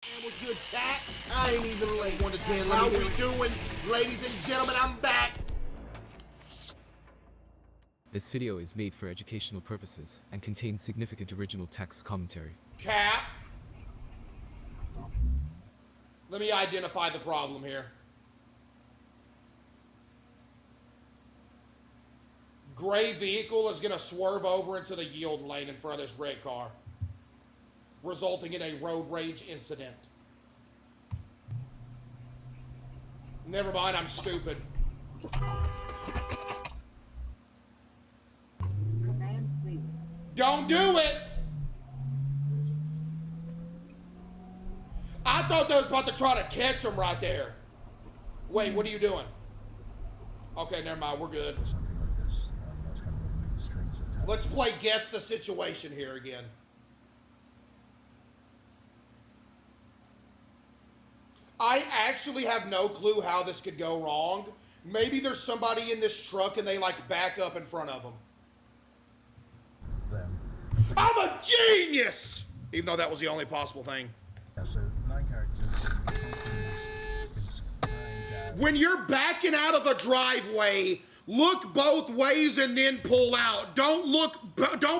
It was good chat. I ain't even late. 1 to 10. How we doing, ladies and gentlemen? I'm back. This video is made for educational purposes and contains significant original text commentary. Cap. Let me identify the problem here. Gray vehicle is going to swerve over into the yield lane in front of this red car, resulting in a road rage incident. Never mind, I'm stupid. Command, please. Don't do it! I thought they was about to try to catch him right there. Wait, what are you doing? Okay, never mind, we're good. Let's play guess the situation here again. I actually have no clue how this could go wrong. Maybe there's somebody in this truck and they like back up in front of them. I'm a genius! Even though that was the only possible thing. Yeah, so 9 characters. When you're backing out of a driveway, look both ways and then pull out. Don't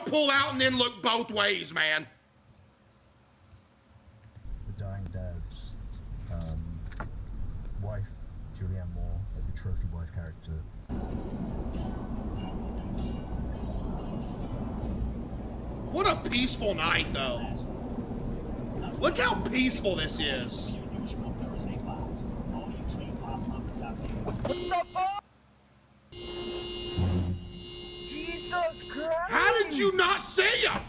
pull out and then look both ways, man. The dying dad's wife, Julianne Moore, the trophy wife character. What a peaceful night, though. Look how peaceful this is. Jesus Christ! How did you not see him?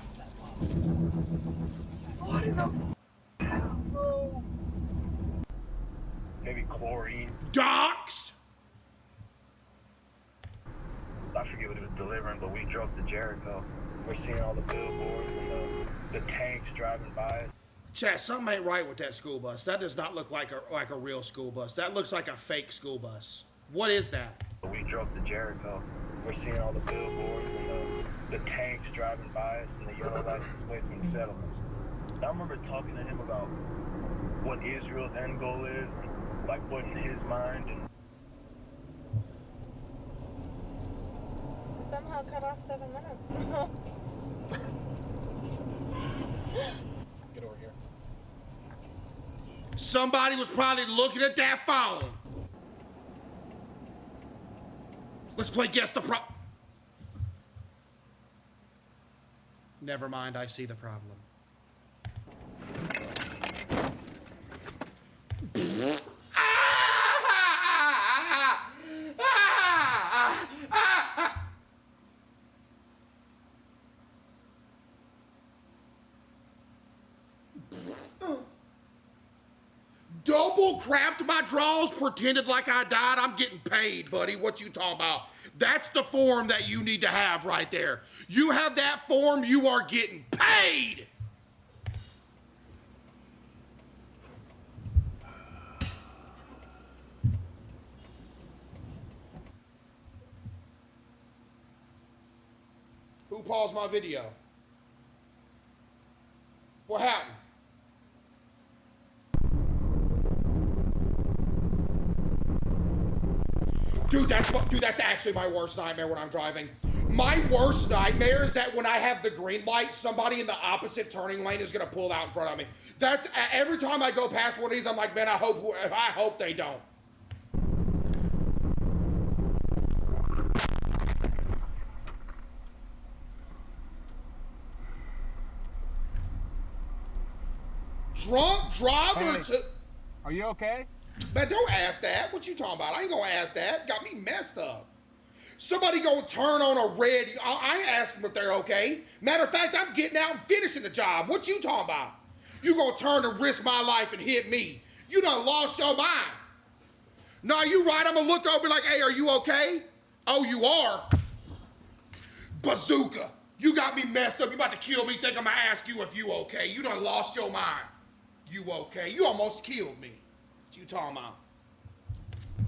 What in the hell, bro? Maybe chlorine. Doxed? I forget what it was delivering, but we drove to Jericho. We're seeing all the billboards and the tanks driving by. Chat, something ain't right with that school bus. That does not look like a real school bus. That looks like a fake school bus. What is that? We drove to Jericho. We're seeing all the billboards and the tanks driving by us and the yellow lights waiting for settlements. I remember talking to him about what Israel's end goal is, like what in his mind, and Somehow cut off 7 minutes. get over here. Somebody was probably looking at that phone. Let's play guess the Never mind, I see the problem. Double crapped my draws, pretended like I died. I'm getting paid, buddy. What you talking about? That's the form that you need to have right there. You have that form, you are getting paid. Who paused my video? What happened? Dude, that's actually my worst nightmare when I'm driving. My worst nightmare is that when I have the green light, somebody in the opposite turning lane is gonna pull out in front of me. That's every time I go past one of these, I'm like, man, I hope they don't. Drunk driver to. Are you okay? Man, don't ask that. What you talking about? I ain't gonna ask that. Got me messed up. Somebody gonna turn on a red. I ain't asking if they're okay. Matter of fact, I'm getting out and finishing the job. What you talking about? You gonna turn and risk my life and hit me? You done lost your mind. No, you right. I'm gonna look over and be like, hey, are you okay? Oh, you are? Bazooka. You got me messed up. You about to kill me. Think I'm gonna ask you if you okay. You done lost your mind. You okay? You almost killed me. What you talking about?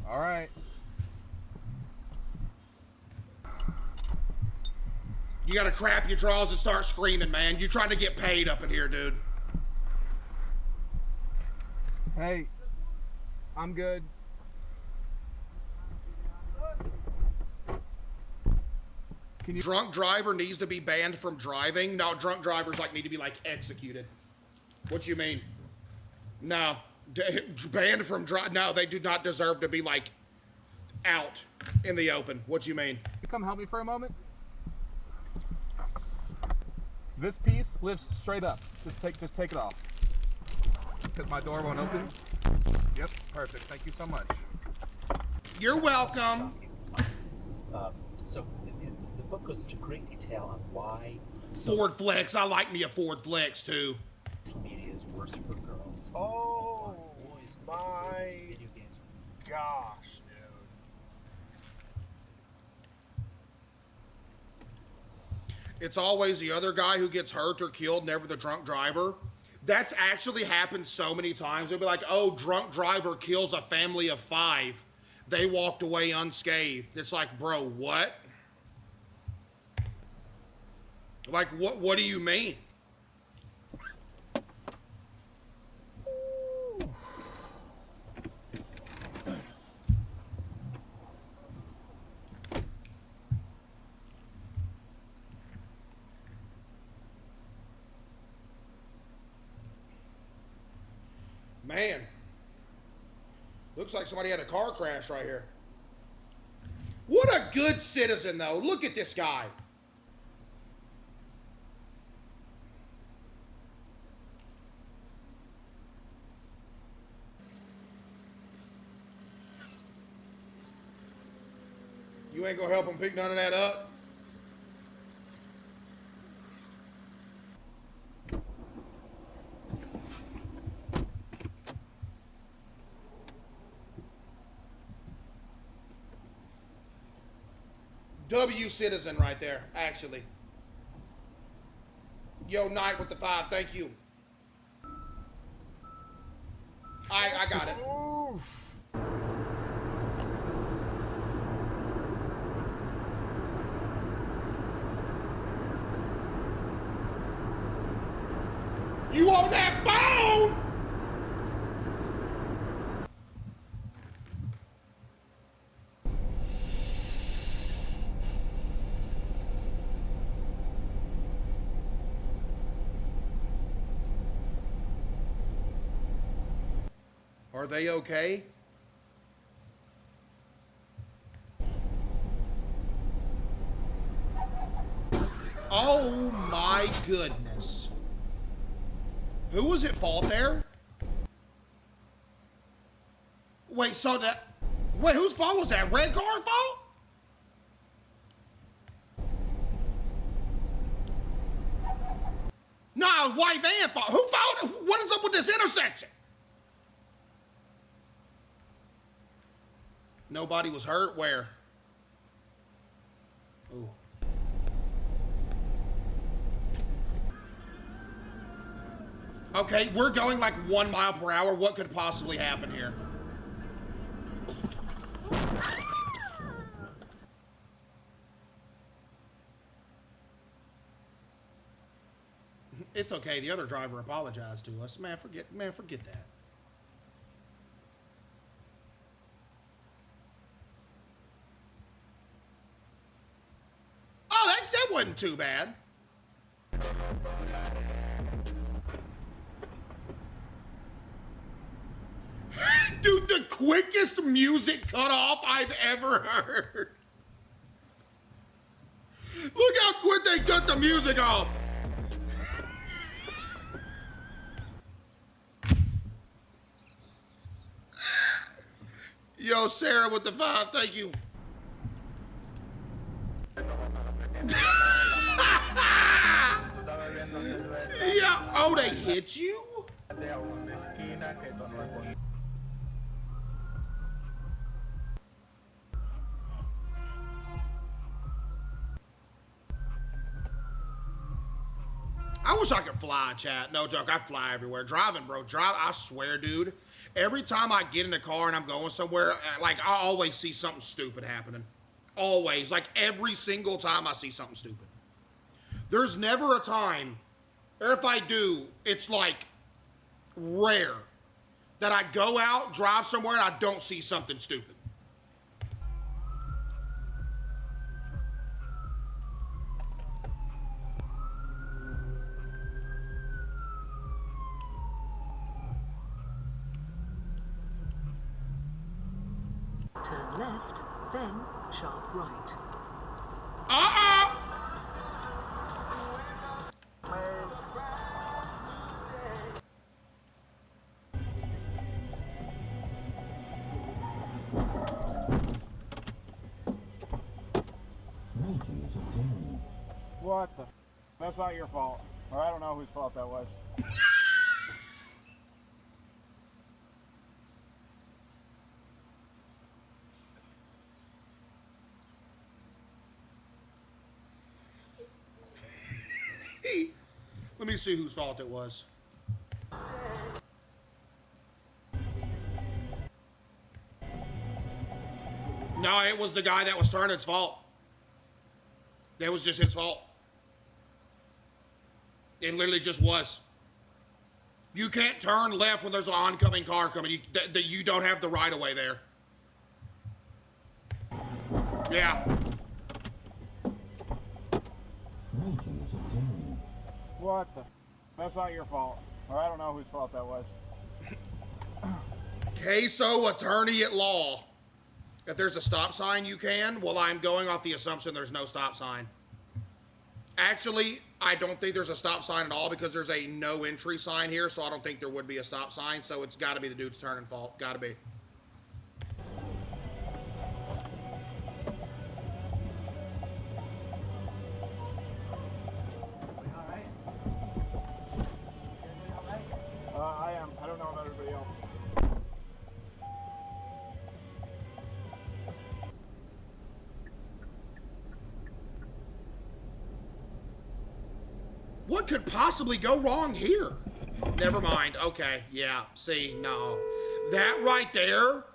All right. You gotta crap your draws and start screaming, man. You're trying to get paid up in here, dude. Hey, I'm good. Can you? Drunk driver needs to be banned from driving. No, drunk drivers like need to be like executed. What you mean? No, banned from drive. No, they do not deserve to be like out in the open. What you mean? Come help me for a moment. This piece lifts straight up. Just take it off. Because my door won't open. Yep, perfect. Thank you so much. You're welcome. So the book goes into great detail on why Ford Flex. I like me a Ford Flex too. social media is worse for girls. Oh Boys my video games. gosh, dude. It's always the other guy who gets hurt or killed, never the drunk driver. That's actually happened so many times. They'll be like, oh, drunk driver kills a family of 5. They walked away unscathed. It's like, bro, what? Like, what do you mean? Man, looks like somebody had a car crash right here. What a good citizen, though. Look at this guy. You ain't gonna help him pick none of that up? W citizen right there, actually. Yo, Knight with the 5, thank you. I got it. Oof. You on that phone? Are they okay? Oh my goodness. Who was at fault there? Wait, so that... Wait, whose fault was that? Red car fault? Nah, white van fault. Who fault? What is up with this intersection? Nobody was hurt? Where? Ooh. Okay, we're going like 1 mile per hour. What could possibly happen here? It's okay. The other driver apologized to us. Man, forget that. Oh, that wasn't too bad. Dude, the quickest music cutoff I've ever heard. Look how quick they cut the music off. Yo, Sarah with the 5, thank you. Yeah, oh, they hit you? I wish I could fly, chat. No joke, I fly everywhere. Driving, bro. I swear, dude. Every time I get in a car and I'm going somewhere, like, I always see something stupid happening. Always. Like, every single time I see something stupid. There's never a time, or if I do, it's, like, rare, that I go out, drive somewhere, and I don't see something stupid. Turn left, then sharp right. Uh-oh! What the? That's not your fault. Or I don't know whose fault that was. Let me see whose fault it was. No, it was the guy that was turning's fault. That was just his fault. It literally just was. You can't turn left when there's an oncoming car coming. You don't have the right of way there. Yeah. What the? That's not your fault. Or I don't know whose fault that was. CaseOh, attorney at law. If there's a stop sign, you can. Well, I'm going off the assumption there's no stop sign. Actually, I don't think there's a stop sign at all because there's a no entry sign here, so I don't think there would be a stop sign. So it's got to be the dude's turning fault. Got to be. I am. I don't know about everybody else. What could possibly go wrong here? Never mind. Okay. Yeah. See, no. That right there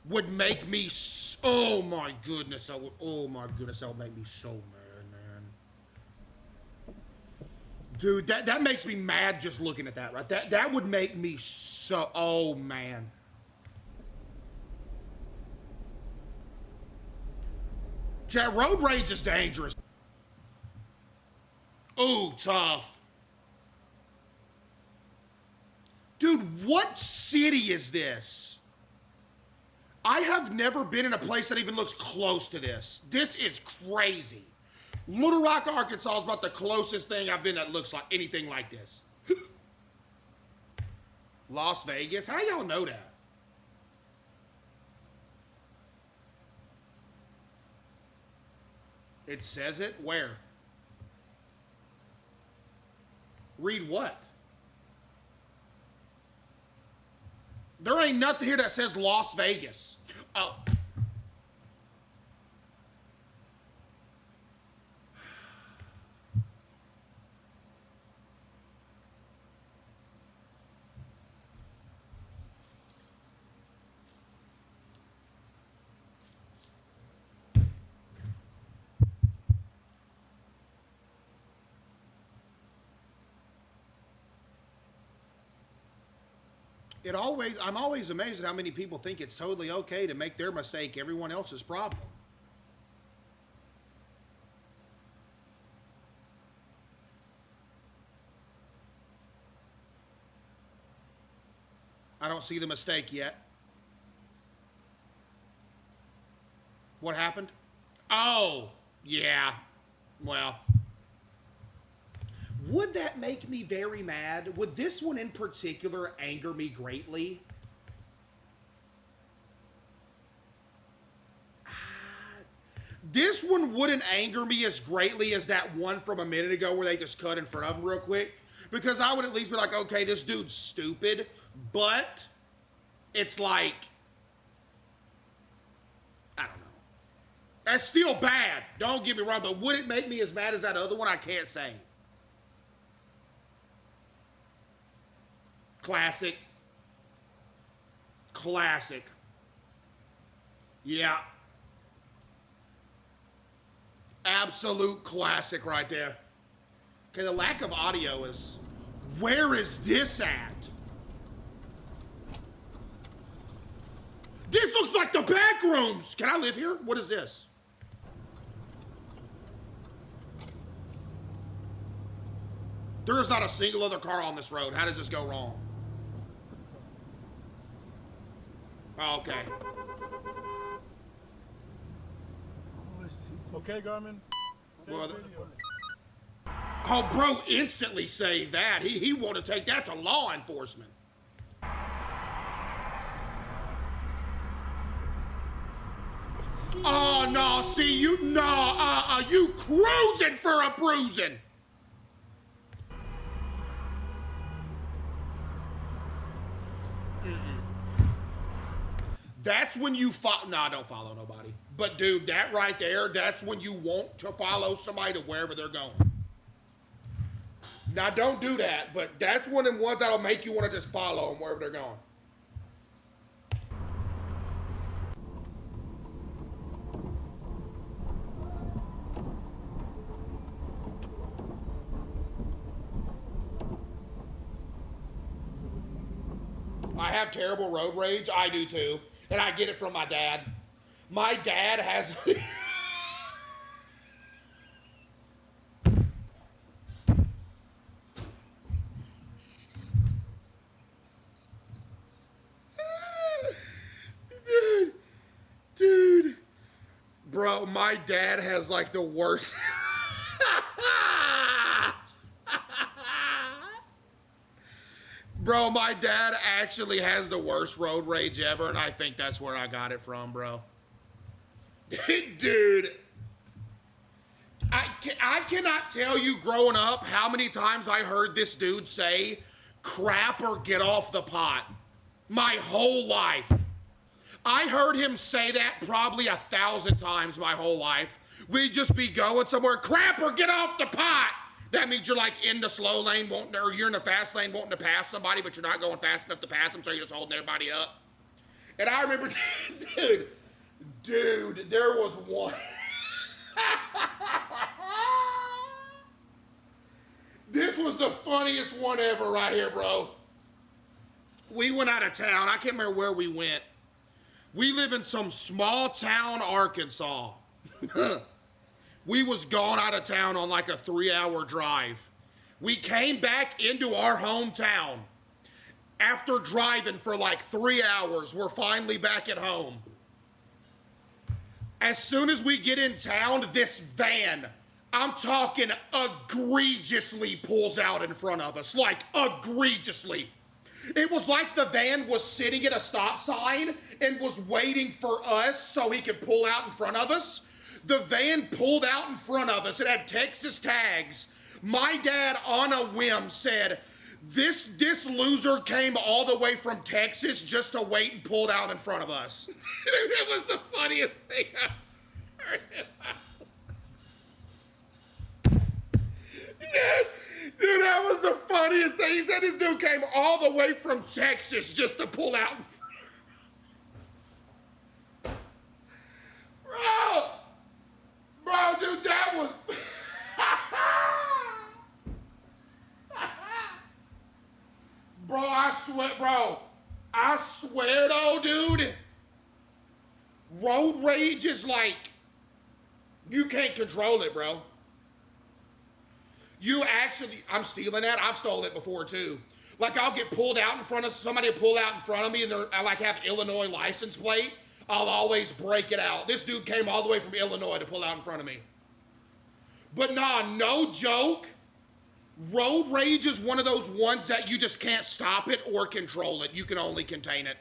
would make me oh my goodness. Oh my goodness. That would make me so mad, man. Dude, that makes me mad just looking at that, right? That would make me so, oh man. Chat, road rage is dangerous. Ooh, tough. Dude, what city is this? I have never been in a place that even looks close to this. This is crazy. Little Rock, Arkansas is about the closest thing I've been that looks like anything like this. Las Vegas? How y'all know that? It says it? Where? Read what? There ain't nothing here that says Las Vegas. Oh. I'm always amazed at how many people think it's totally okay to make their mistake everyone else's problem. I don't see the mistake yet. What happened? Oh, yeah. Well. Would that make me very mad? Would this one in particular anger me greatly? This one wouldn't anger me as greatly as that one from a minute ago where they just cut in front of him real quick. Because I would at least be like, okay, this dude's stupid. But it's like, I don't know. That's still bad. Don't get me wrong. But would it make me as mad as that other one? I can't say. Classic. Classic. Yeah. Absolute classic right there. Okay, the lack of audio is... Where is this at? like the back rooms. Can I live here? What is this? There is not a single other car on this road. How does this go wrong? Oh, okay. Okay, Garmin. Save Well, video. oh, bro, instantly saved that. He wanted to take that to law enforcement. Oh, no, see, you cruising for a bruising. That's when you nah, don't follow nobody. But dude, that right there, that's when you want to follow somebody to wherever they're going. Now don't do that, but that's one of the ones that'll make you want to just follow them wherever they're going. I have terrible road rage. I do too. And I get it from my dad. My dad has... Dude. Bro, my dad has like the worst... Bro, my dad actually has the worst road rage ever, and I think that's where I got it from, bro. Dude. I cannot tell you growing up how many times I heard this dude say, crap or get off the pot. My whole life. I heard him say that probably 1,000 times my whole life. We'd just be going somewhere, crap or get off the pot. That means you're like in the slow lane, or you're in the fast lane wanting to pass somebody, but you're not going fast enough to pass them, so you're just holding everybody up. And I remember, dude, there was one. This was the funniest one ever right here, bro. We went out of town. I can't remember where we went. We live in some small town, Arkansas. We was gone out of town on like a 3-hour drive. We came back into our hometown. After driving for like 3 hours, we're finally back at home. As soon as we get in town, this van, I'm talking egregiously, pulls out in front of us. Like egregiously. It was like the van was sitting at a stop sign and was waiting for us so he could pull out in front of us. The van pulled out in front of us. It had Texas tags. My dad, on a whim, said, this loser came all the way from Texas just to wait and pulled out in front of us. It was the funniest thing I've heard. Dude, that was the funniest thing. He said this dude came all the way from Texas just to pull out in front. Bro, dude, that was... I swear though, dude, road rage is like, you can't control it, bro. You actually, I'm stealing that. I've stolen it before too. Like I'll get pulled out in front of, somebody will pull out in front of me and I like have Illinois license plate. I'll always break it out. This dude came all the way from Illinois to pull out in front of me. But nah, no joke. Road rage is one of those ones that you just can't stop it or control it. You can only contain it.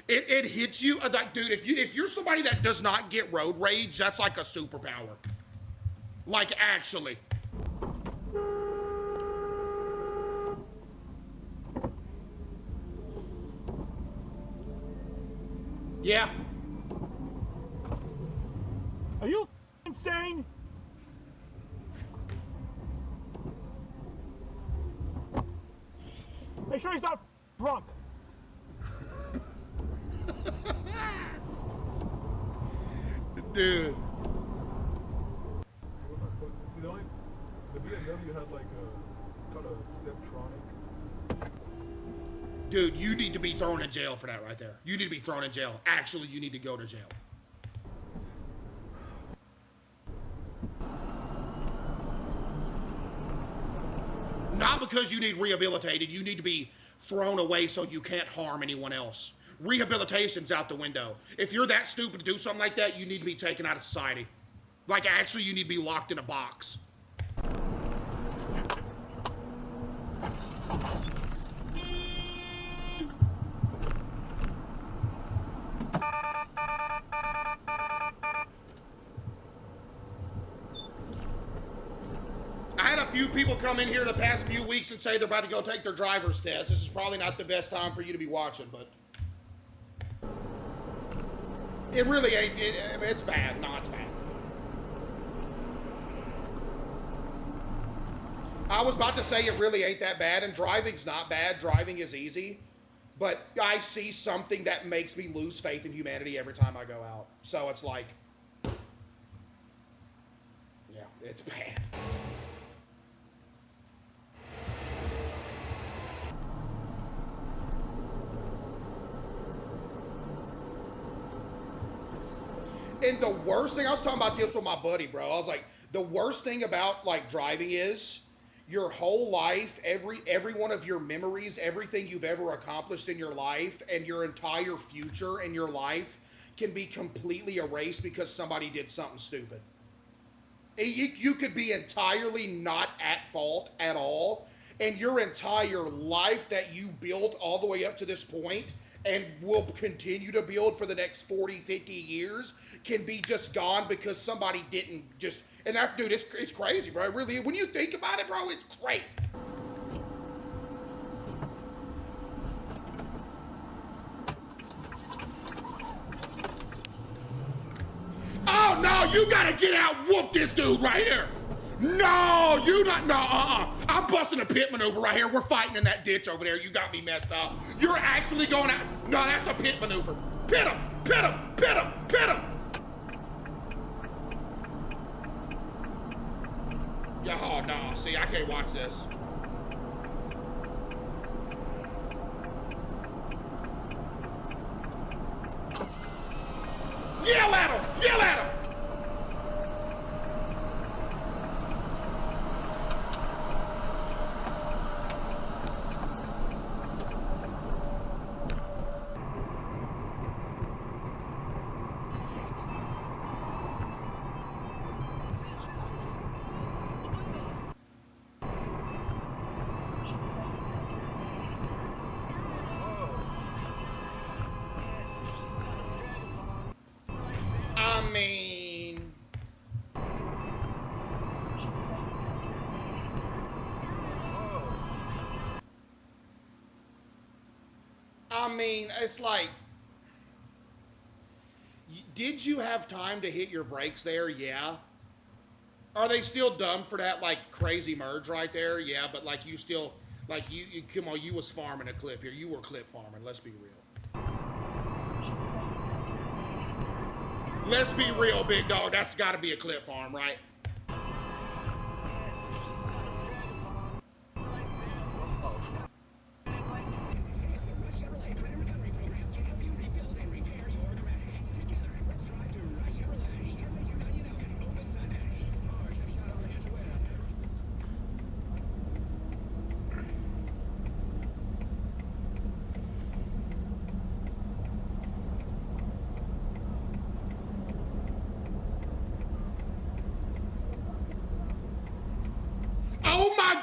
It hits you, like, dude, if you're somebody that does not get road rage, that's like a superpower. Like, actually. Yeah. Are you insane? Make sure he's not drunk. Dude. See, the BMW had like a kind of Steptronic. Dude, you need to be thrown in jail for that right there. You need to be thrown in jail. Actually, you need to go to jail. Not because you need rehabilitated. You need to be thrown away so you can't harm anyone else. Rehabilitation's out the window. If you're that stupid to do something like that, you need to be taken out of society. Like, actually, you need to be locked in a box. I had a few people come in here the past few weeks and say they're about to go take their driver's test. This is probably not the best time for you to be watching, but it really ain't. It's bad. No, it's bad. I was about to say it really ain't that bad, and driving's not bad. Driving is easy, but I see something that makes me lose faith in humanity every time I go out. So it's like, yeah, it's bad. And the worst thing, I was talking about this with my buddy, bro. I was like, the worst thing about like driving is your whole life, every one of your memories, everything you've ever accomplished in your life, and your entire future in your life can be completely erased because somebody did something stupid. You could be entirely not at fault at all, and your entire life that you built all the way up to this point and will continue to build for the next 40, 50 years can be just gone because somebody didn't just, and that's, dude, it's crazy, bro. It really, when you think about it, bro, it's great. Oh, no, you gotta get out and whoop this dude right here. No, you not, no, I'm busting a pit maneuver right here. We're fighting in that ditch over there. You got me messed up. You're actually going out. No, that's a pit maneuver. Pit him, pit him, pit him, pit him. Yeah, oh, no, see, I can't watch this. Yell at him, yell at him. I mean, it's like, did you have time to hit your brakes there? Yeah. Are they still dumb for that, like, crazy merge right there? Yeah, but, like, you still, like, you come on, you was farming a clip here. You were clip farming, let's be real. Let's be real, big dog. That's got to be a clip farm, right?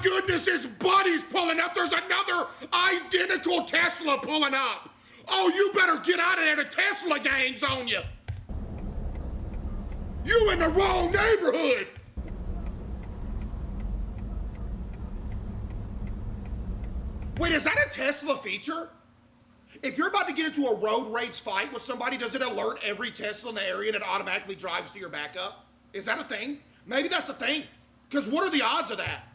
Goodness, his buddy's pulling up. There's another identical Tesla pulling up. Oh, you better get out of there. The Tesla gang's on you. You in the wrong neighborhood. Wait, is that a Tesla feature? If you're about to get into a road rage fight with somebody, does it alert every Tesla in the area and it automatically drives to your backup? Is that a thing? Maybe that's a thing. Because what are the odds of that?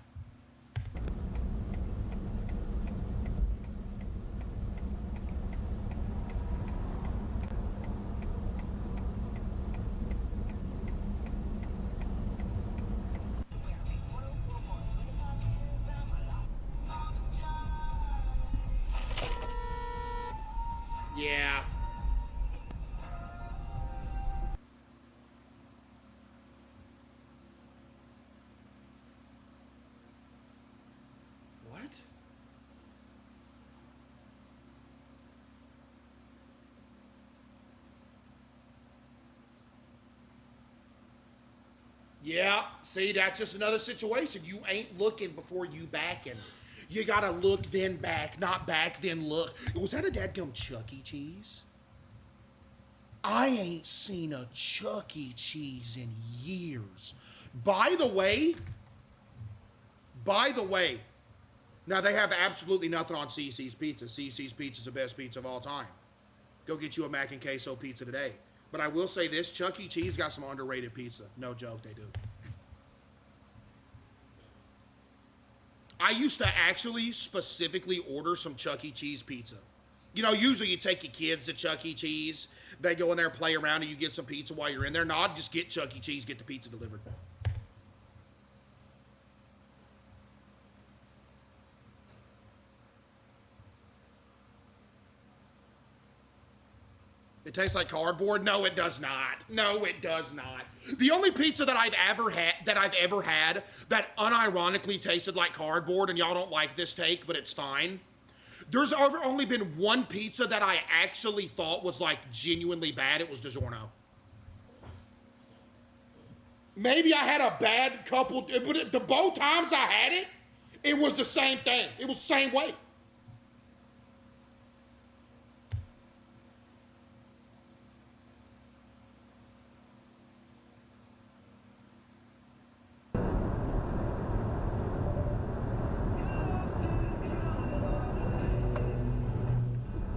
Yeah. What? Yeah, see, that's just another situation. You ain't looking before you backing. You gotta look, then back, not back, then look. Was that a dadgum Chuck E. Cheese? I ain't seen a Chuck E. Cheese in years. By the way, now they have absolutely nothing on CC's Pizza. CC's Pizza is the best pizza of all time. Go get you a mac and queso pizza today. But I will say this, Chuck E. Cheese got some underrated pizza. No joke, they do. I used to actually specifically order some Chuck E. Cheese pizza. You know, usually you take your kids to Chuck E. Cheese. They go in there, play around, and you get some pizza while you're in there. No, just get Chuck E. Cheese, get the pizza delivered. It tastes like cardboard? No, it does not. No, it does not. The only pizza that I've ever had that unironically tasted like cardboard, and y'all don't like this take, but it's fine. There's only been one pizza that I actually thought was like genuinely bad. It was DiGiorno. Maybe I had a bad couple, but the both times I had it, it was the same thing. It was the same way.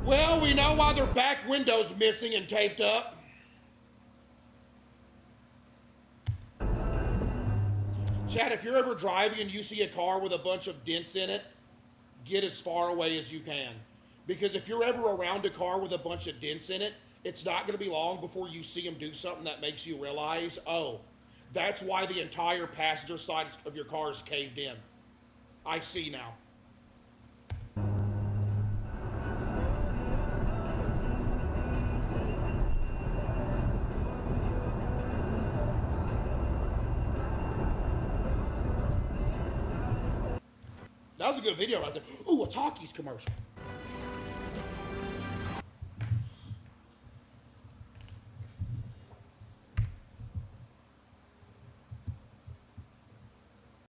Well, we know why their back window's missing and taped up. Chad, if you're ever driving and you see a car with a bunch of dents in it, get as far away as you can. Because if you're ever around a car with a bunch of dents in it, it's not going to be long before you see them do something that makes you realize, oh, that's why the entire passenger side of your car is caved in. I see now. That was a good video right there. Ooh, a Takis commercial.